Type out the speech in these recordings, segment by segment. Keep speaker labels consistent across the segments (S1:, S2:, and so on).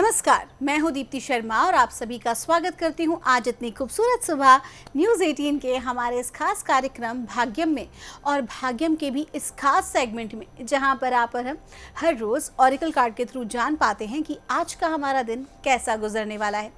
S1: नमस्कार, मैं हूं दीप्ति शर्मा और आप सभी का स्वागत करती हूं आज इतनी खूबसूरत सुबह न्यूज़ 18 के हमारे इस खास कार्यक्रम भाग्यम में और भाग्यम के भी इस खास सेगमेंट में, जहां पर आप और हम हर रोज़ ऑरेकल कार्ड के थ्रू जान पाते हैं कि आज का हमारा दिन कैसा गुजरने वाला है,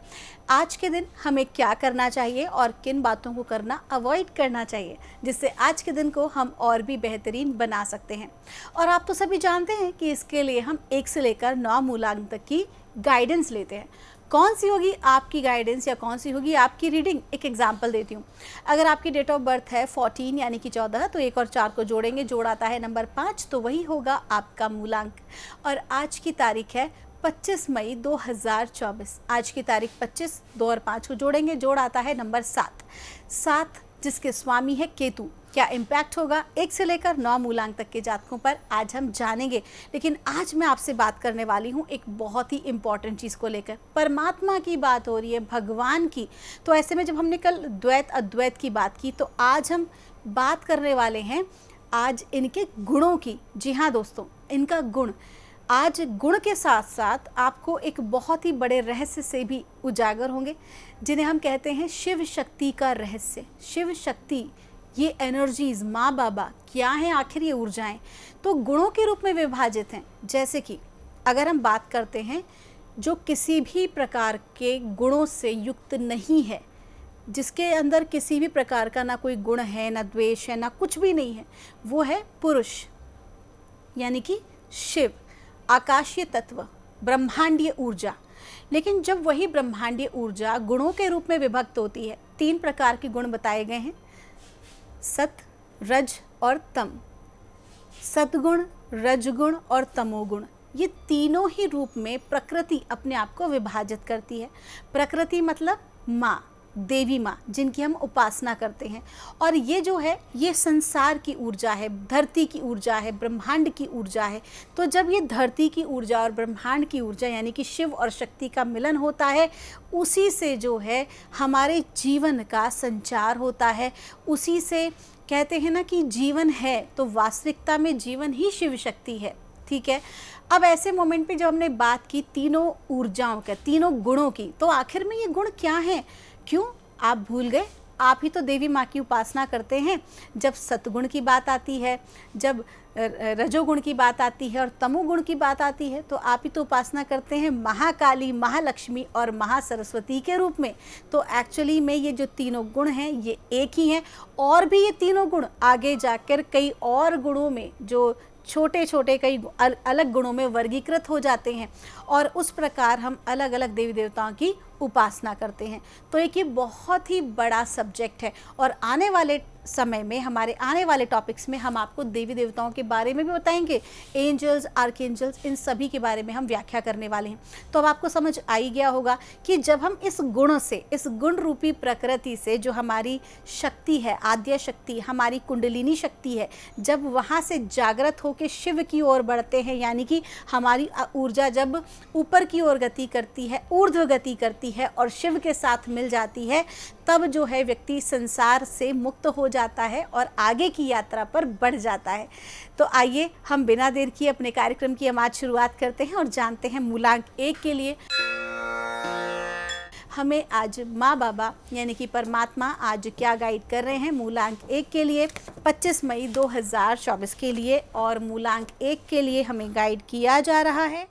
S1: आज के दिन हमें क्या करना चाहिए और किन बातों को करना अवॉइड करना चाहिए, जिससे आज के दिन को हम और भी बेहतरीन बना सकते हैं। और आप तो सभी जानते हैं कि इसके लिए हम 1 से लेकर 9 मूलांक तक की गाइडेंस लेते हैं। कौन सी होगी आपकी गाइडेंस या कौन सी होगी आपकी रीडिंग, एक एग्जांपल देती हूँ। अगर आपकी डेट ऑफ बर्थ है 14 यानी कि 14, तो 1 और 4 को जोड़ेंगे, जोड़ आता है नंबर 5, तो वही होगा आपका मूलांक। और आज की तारीख है 25 मई 2024। आज की तारीख 25, 2 और 5 को जोड़ेंगे, जोड़ आता है नंबर 7 जिसके स्वामी है केतु। क्या इम्पैक्ट होगा 1 से लेकर 9 मूलांक तक के जातकों पर, आज हम जानेंगे। लेकिन आज मैं आपसे बात करने वाली हूँ एक बहुत ही इम्पॉर्टेंट चीज़ को लेकर। परमात्मा की बात हो रही है, भगवान की। तो ऐसे में जब हमने कल द्वैत अद्वैत की बात की, तो आज हम बात करने वाले हैं आज इनके गुणों की। जी हाँ दोस्तों, इनका गुण। आज गुण के साथ साथ आपको एक बहुत ही बड़े रहस्य से भी उजागर होंगे, जिन्हें हम कहते हैं शिव शक्ति का रहस्य। शिव शक्ति, ये एनर्जीज, माँ बाबा क्या हैं आखिर ये ऊर्जाएं, तो गुणों के रूप में विभाजित हैं। जैसे कि अगर हम बात करते हैं जो किसी भी प्रकार के गुणों से युक्त नहीं है, जिसके अंदर किसी भी प्रकार का ना कोई गुण है, ना द्वेष है, ना कुछ भी नहीं है, वो है पुरुष यानी कि शिव, आकाशीय तत्व, ब्रह्मांडीय ऊर्जा। लेकिन जब वही ब्रह्मांडीय ऊर्जा गुणों के रूप में विभक्त होती है, 3 प्रकार के गुण बताए गए हैं, सत, रज और तम। सतगुण, रजगुण और तमोगुण, ये तीनों ही रूप में प्रकृति अपने आप को विभाजित करती है। प्रकृति मतलब माँ, देवी माँ, जिनकी हम उपासना करते हैं। और ये जो है, ये संसार की ऊर्जा है, धरती की ऊर्जा है, ब्रह्मांड की ऊर्जा है। तो जब ये धरती की ऊर्जा और ब्रह्मांड की ऊर्जा यानी कि शिव और शक्ति का मिलन होता है, उसी से जो है हमारे जीवन का संचार होता है। उसी से कहते हैं ना कि जीवन है, तो वास्तविकता में जीवन ही शिव शक्ति है। ठीक है। अब ऐसे मोमेंट पे जब हमने बात की तीनों ऊर्जाओं के, तीनों गुणों की, तो आखिर में ये गुण क्या हैं? क्यों आप भूल गए? आप ही तो देवी माँ की उपासना करते हैं। जब सतगुण की बात आती है, जब रजोगुण की बात आती है और तमोगुण की बात आती है, तो आप ही तो उपासना करते हैं महाकाली, महालक्ष्मी और महासरस्वती के रूप में। तो एक्चुअली में ये जो तीनों गुण हैं ये एक ही हैं, और भी ये तीनों गुण आगे जाकर कई और गुणों में, जो छोटे छोटे कई अलग गुणों में वर्गीकृत हो जाते हैं, और उस प्रकार हम अलग अलग देवी देवताओं की उपासना करते हैं। तो एक ये बहुत ही बड़ा सब्जेक्ट है, और आने वाले समय में, हमारे आने वाले टॉपिक्स में हम आपको देवी देवताओं के बारे में भी बताएंगे, एंजल्स, आर्कएंजल्स, इन सभी के बारे में हम व्याख्या करने वाले हैं। तो अब आपको समझ आ ही गया होगा कि जब हम इस गुण से, इस गुण रूपी प्रकृति से, जो हमारी शक्ति है, आद्य शक्ति, हमारी कुंडलिनी शक्ति है, जब वहाँ से जागृत होकर शिव की ओर बढ़ते हैं, यानी कि हमारी ऊर्जा जब ऊपर की ओर गति करती है, ऊर्ध्व गति करती है और शिव के साथ मिल जाती है, तब जो है व्यक्ति संसार से मुक्त हो जाता है और आगे की यात्रा पर बढ़ जाता है। तो आइए हम बिना देर किए अपने कार्यक्रम की हम आज शुरुआत करते हैं और जानते हैं मूलांक 1 के लिए हमें आज माँ बाबा यानी कि परमात्मा आज क्या गाइड कर रहे हैं। मूलांक 1 के लिए 25 मई 2024 के लिए, और मूलांक 1 के लिए हमें गाइड किया जा रहा है,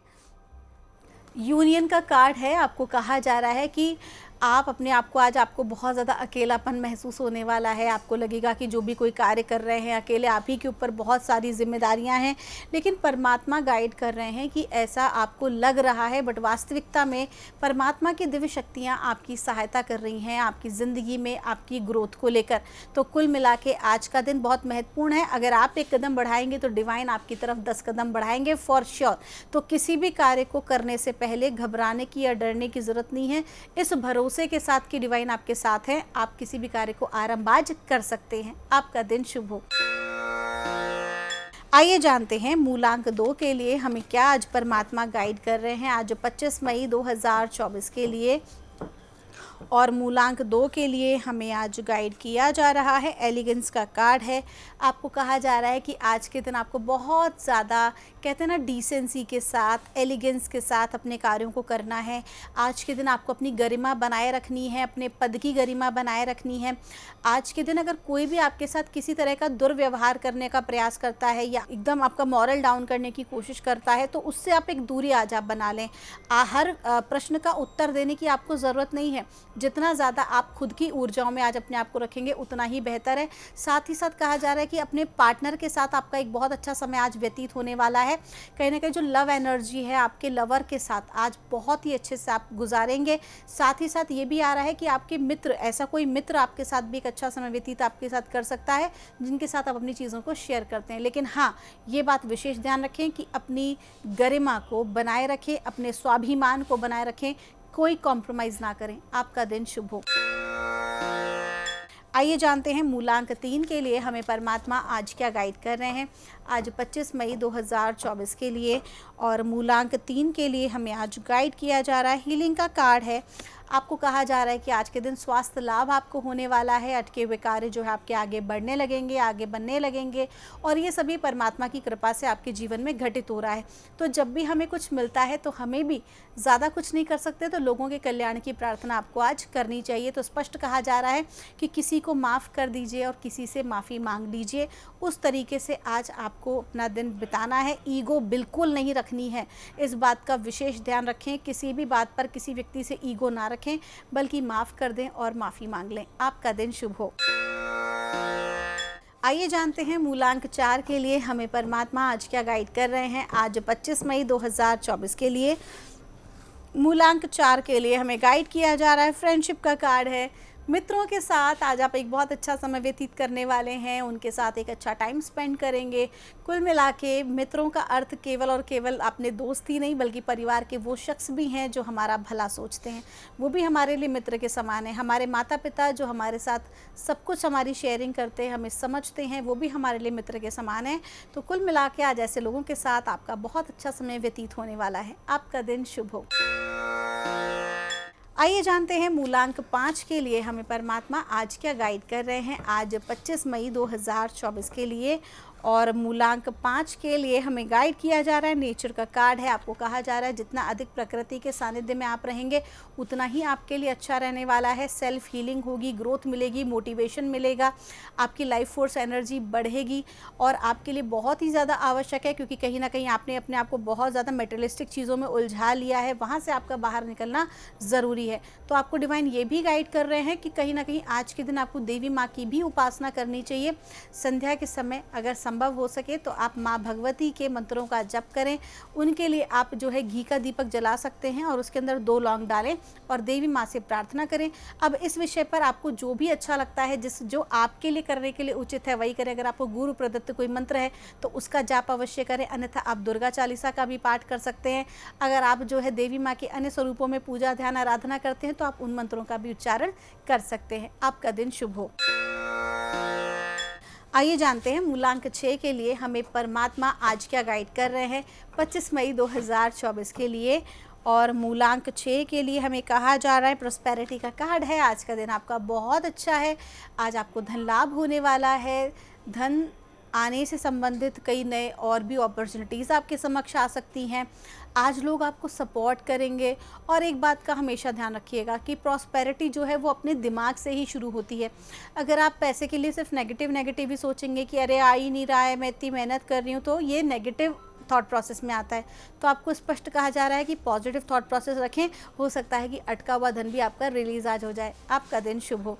S1: यूनियन का कार्ड है। आपको कहा जा रहा है कि आप अपने आप को, आज आपको बहुत ज़्यादा अकेलापन महसूस होने वाला है। आपको लगेगा कि जो भी कोई कार्य कर रहे हैं अकेले, आप ही के ऊपर बहुत सारी जिम्मेदारियां हैं। लेकिन परमात्मा गाइड कर रहे हैं कि ऐसा आपको लग रहा है, बट वास्तविकता में परमात्मा की दिव्य शक्तियां आपकी सहायता कर रही हैं आपकी ज़िंदगी में, आपकी ग्रोथ को लेकर। तो कुल मिला के आज का दिन बहुत महत्वपूर्ण है। अगर आप 1 कदम बढ़ाएंगे तो डिवाइन आपकी तरफ 10 कदम बढ़ाएंगे फॉर श्योर। तो किसी भी कार्य को करने से पहले घबराने की या डरने की ज़रूरत नहीं है। इस भरोसे के साथ कि डिवाइन आपके साथ है, आप किसी भी कार्य को आरंभाज कर सकते हैं। आपका दिन शुभ हो। आइए जानते हैं मूलांक 2 के लिए हमें क्या आज परमात्मा गाइड कर रहे हैं, आज 25 मई 2024 के लिए। और मूलांक 2 के लिए हमें आज गाइड किया जा रहा है, एलिगेंस का कार्ड है। आपको कहा जा रहा है कि आज के दिन आपको बहुत ज़्यादा कहते हैं ना डिसेंसी के साथ, एलिगेंस के साथ अपने कार्यों को करना है। आज के दिन आपको अपनी गरिमा बनाए रखनी है, अपने पद की गरिमा बनाए रखनी है। आज के दिन अगर कोई भी आपके साथ किसी तरह का दुर्व्यवहार करने का प्रयास करता है या एकदम आपका मॉरल डाउन करने की कोशिश करता है तो उससे आप एक दूरी आज आप बना लें। हर प्रश्न का उत्तर देने की आपको ज़रूरत नहीं है। जितना ज़्यादा आप खुद की ऊर्जाओं में आज अपने आप को रखेंगे उतना ही बेहतर है। साथ ही साथ कहा जा रहा है कि अपने पार्टनर के साथ आपका एक बहुत अच्छा समय आज व्यतीत होने वाला है। कहीं ना कहीं जो लव एनर्जी है आपके लवर के साथ आज बहुत ही अच्छे से आप गुजारेंगे। साथ ही साथ ये भी आ रहा है कि आपके मित्र, ऐसा कोई मित्र आपके साथ भी एक अच्छा समय व्यतीत आपके साथ कर सकता है जिनके साथ आप अपनी चीज़ों को शेयर करते हैं। लेकिन हाँ, ये बात विशेष ध्यान रखें कि अपनी गरिमा को बनाए रखें, अपने स्वाभिमान को बनाए रखें, कोई कॉम्प्रोमाइज़ ना करें। आपका दिन शुभ हो। आइए जानते हैं मूलांक 3 के लिए हमें परमात्मा आज क्या गाइड कर रहे हैं। आज 25 मई 2024 के लिए और मूलांक 3 के लिए हमें आज गाइड किया जा रहा है, हीलिंग का कार्ड है। आपको कहा जा रहा है कि आज के दिन स्वास्थ्य लाभ आपको होने वाला है। अटके हुए कार्य जो है आपके आगे बढ़ने लगेंगे, आगे बनने लगेंगे और ये सभी परमात्मा की कृपा से आपके जीवन में घटित हो रहा है। तो जब भी हमें कुछ मिलता है तो हमें भी ज़्यादा कुछ नहीं कर सकते, तो लोगों के कल्याण की प्रार्थना आपको आज करनी चाहिए। तो स्पष्ट कहा जा रहा है कि किसी को माफ़ कर दीजिए और किसी से माफ़ी मांग लीजिए। उस तरीके से आज आपको अपना दिन बिताना है। ईगो बिल्कुल नहीं रखनी है, इस बात का विशेष ध्यान रखें। किसी भी बात पर किसी व्यक्ति से ईगो ना रखें, बल्कि माफ़ कर दें और माफ़ी मांग लें। आपका दिन शुभ हो। आइए जानते हैं मूलांक 4 के लिए हमें परमात्मा आज क्या गाइड कर रहे हैं। आज 25 मई 2024 के लिए मूलांक 4 के लिए हमें गाइड किया जा रहा है, फ्रेंडशिप का कार्ड है। मित्रों के साथ आज आप एक बहुत अच्छा समय व्यतीत करने वाले हैं, उनके साथ एक अच्छा टाइम स्पेंड करेंगे। कुल मिला के मित्रों का अर्थ केवल और केवल अपने दोस्त ही नहीं बल्कि परिवार के वो शख्स भी हैं जो हमारा भला सोचते हैं। वो भी हमारे लिए मित्र के समान है। हमारे माता पिता जो हमारे साथ सब कुछ हमारी शेयरिंग करते हैं, हमें समझते हैं, वो भी हमारे लिए मित्र के समान है। तो कुल मिला के आज ऐसे लोगों के साथ आपका बहुत अच्छा समय व्यतीत होने वाला है। आपका दिन शुभ हो। आइए जानते हैं मूलांक 5 के लिए हमें परमात्मा आज क्या गाइड कर रहे हैं। आज 25 मई 2024 के लिए और मूलांक 5 के लिए हमें गाइड किया जा रहा है, नेचर का कार्ड है। आपको कहा जा रहा है जितना अधिक प्रकृति के सानिध्य में आप रहेंगे उतना ही आपके लिए अच्छा रहने वाला है। सेल्फ हीलिंग होगी, ग्रोथ मिलेगी, मोटिवेशन मिलेगा, आपकी लाइफ फोर्स एनर्जी बढ़ेगी और आपके लिए बहुत ही ज़्यादा आवश्यक है, क्योंकि कहीं ना कहीं आपने अपने आप को बहुत ज़्यादा मेटेरियलिस्टिक चीज़ों में उलझा लिया है, वहाँ से आपका बाहर निकलना ज़रूरी है। तो आपको डिवाइन ये भी गाइड कर रहे हैं कि कहीं ना कहीं आज के दिन आपको देवी माँ की भी उपासना करनी चाहिए। संध्या के समय अगर संभव हो सके तो आप माँ भगवती के मंत्रों का जप करें। उनके लिए आप जो है घी का दीपक जला सकते हैं और उसके अंदर 2 लौंग डालें और देवी माँ से प्रार्थना करें। अब इस विषय पर आपको जो भी अच्छा लगता है, जो आपके लिए करने के लिए उचित है वही करें। अगर आपको गुरु प्रदत्त कोई मंत्र है तो उसका जाप अवश्य करें, अन्यथा आप दुर्गा चालीसा का भी पाठ कर सकते हैं। अगर आप जो है देवी माँ के अन्य स्वरूपों में पूजा ध्यान आराधना करते हैं तो आप उन मंत्रों का भी उच्चारण कर सकते हैं। आपका दिन शुभ हो। आइए जानते हैं मूलांक 6 के लिए हमें परमात्मा आज क्या गाइड कर रहे हैं 25 मई 2024 के लिए और मूलांक 6 के लिए हमें कहा जा रहा है, प्रॉस्पेरिटी का कार्ड है। आज का दिन आपका बहुत अच्छा है। आज आपको धन लाभ होने वाला है। धन आने से संबंधित कई नए और भी अपॉर्चुनिटीज़ आपके समक्ष आ सकती हैं। आज लोग आपको सपोर्ट करेंगे और एक बात का हमेशा ध्यान रखिएगा कि प्रॉस्पेरिटी जो है वो अपने दिमाग से ही शुरू होती है। अगर आप पैसे के लिए सिर्फ नेगेटिव ही सोचेंगे कि अरे आ ही नहीं रहा है, मैं इतनी मेहनत कर रही हूँ, तो ये नेगेटिव थॉट प्रोसेस में आता है। तो आपको स्पष्ट कहा जा रहा है कि पॉजिटिव थॉट प्रोसेस रखें। हो सकता है कि अटका हुआ धन भी आपका रिलीज आज हो जाए। आपका दिन शुभ हो।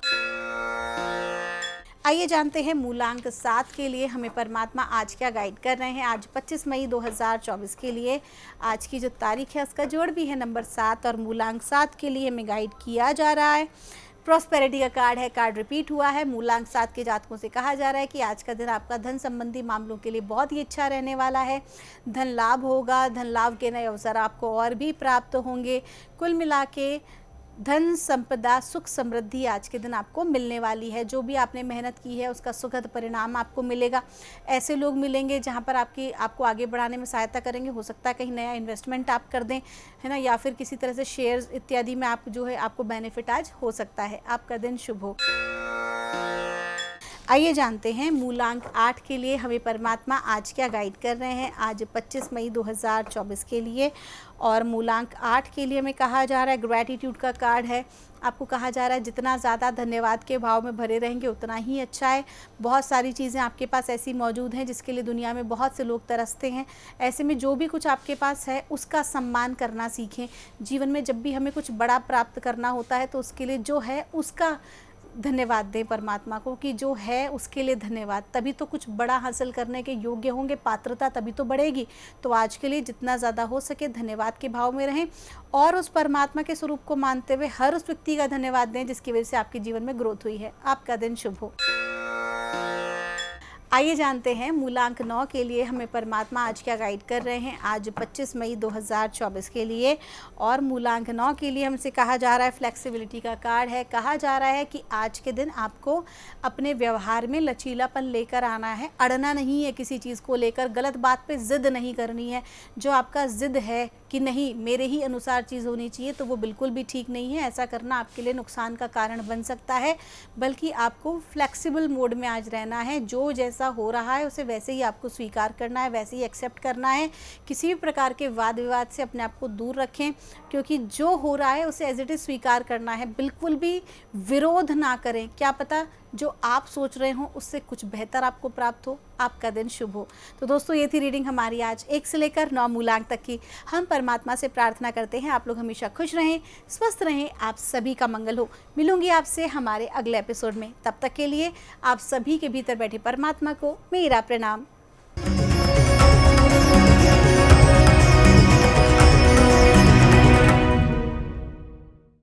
S1: आइए जानते हैं मूलांक 7 के लिए हमें परमात्मा आज क्या गाइड कर रहे हैं। आज 25 मई 2024 के लिए आज की जो तारीख है उसका जोड़ भी है नंबर 7 और मूलांक 7 के लिए हमें गाइड किया जा रहा है। प्रॉस्पेरिटी का कार्ड है, कार्ड रिपीट हुआ है। मूलांक 7 के जातकों से कहा जा रहा है कि आज का दिन आपका धन संबंधी मामलों के लिए बहुत ही अच्छा रहने वाला है। धन लाभ होगा, धन लाभ के नए अवसर आपको और भी प्राप्त होंगे। कुल मिला के धन संपदा सुख समृद्धि आज के दिन आपको मिलने वाली है। जो भी आपने मेहनत की है उसका सुखद परिणाम आपको मिलेगा। ऐसे लोग मिलेंगे जहाँ पर आपको आगे बढ़ाने में सहायता करेंगे। हो सकता है कहीं नया इन्वेस्टमेंट आप कर दें, है ना, या फिर किसी तरह से शेयर्स इत्यादि में आप जो है आपको बेनिफिट आज हो सकता है। आपका दिन शुभ हो। आइए जानते हैं मूलांक 8 के लिए हमें परमात्मा आज क्या गाइड कर रहे हैं आज 25 मई 2024 के लिए। और मूलांक 8 के लिए हमें कहा जा रहा है, ग्रैटिट्यूड का कार्ड है। आपको कहा जा रहा है जितना ज़्यादा धन्यवाद के भाव में भरे रहेंगे उतना ही अच्छा है। बहुत सारी चीज़ें आपके पास ऐसी मौजूद हैं जिसके लिए दुनिया में बहुत से लोग तरसते हैं। ऐसे में जो भी कुछ आपके पास है उसका सम्मान करना सीखें। जीवन में जब भी हमें कुछ बड़ा प्राप्त करना होता है तो उसके लिए जो है उसका धन्यवाद दें परमात्मा को कि जो है उसके लिए धन्यवाद। तभी तो कुछ बड़ा हासिल करने के योग्य होंगे, पात्रता तभी तो बढ़ेगी। तो आज के लिए जितना ज़्यादा हो सके धन्यवाद के भाव में रहें और उस परमात्मा के स्वरूप को मानते हुए हर उस व्यक्ति का धन्यवाद दें जिसकी वजह से आपके जीवन में ग्रोथ हुई है। आपका दिन शुभ हो। आइए जानते हैं मूलांक 9 के लिए हमें परमात्मा आज क्या गाइड कर रहे हैं आज 25 मई 2024 के लिए। और मूलांक 9 के लिए हमसे कहा जा रहा है, फ्लेक्सिबिलिटी का कार्ड है। कहा जा रहा है कि आज के दिन आपको अपने व्यवहार में लचीलापन लेकर आना है। अड़ना नहीं है किसी चीज़ को लेकर, गलत बात पे ज़िद नहीं करनी है। जो आपका ज़िद है कि नहीं मेरे ही अनुसार चीज़ होनी चाहिए तो वो बिल्कुल भी ठीक नहीं है। ऐसा करना आपके लिए नुकसान का कारण बन सकता है। बल्कि आपको फ्लेक्सिबल मोड में आज रहना है। जो जैसा हो रहा है उसे वैसे ही आपको स्वीकार करना है, वैसे ही एक्सेप्ट करना है। किसी भी प्रकार के वाद विवाद से अपने आप को दूर रखें क्योंकि जो हो रहा है उसे एज इट इज़ स्वीकार करना है। बिल्कुल भी विरोध ना करें। क्या पता जो आप सोच रहे हो उससे कुछ बेहतर आपको प्राप्त हो। आपका दिन शुभ हो। तो दोस्तों ये थी रीडिंग हमारी आज 1 से लेकर 9 मूलांक तक की। हम परमात्मा से प्रार्थना करते हैं आप लोग हमेशा खुश रहें, स्वस्थ रहें, आप सभी का मंगल हो। मिलूंगी आपसे हमारे अगले एपिसोड में। तब तक के लिए आप सभी के भीतर बैठे परमात्मा को मेरा प्रणाम।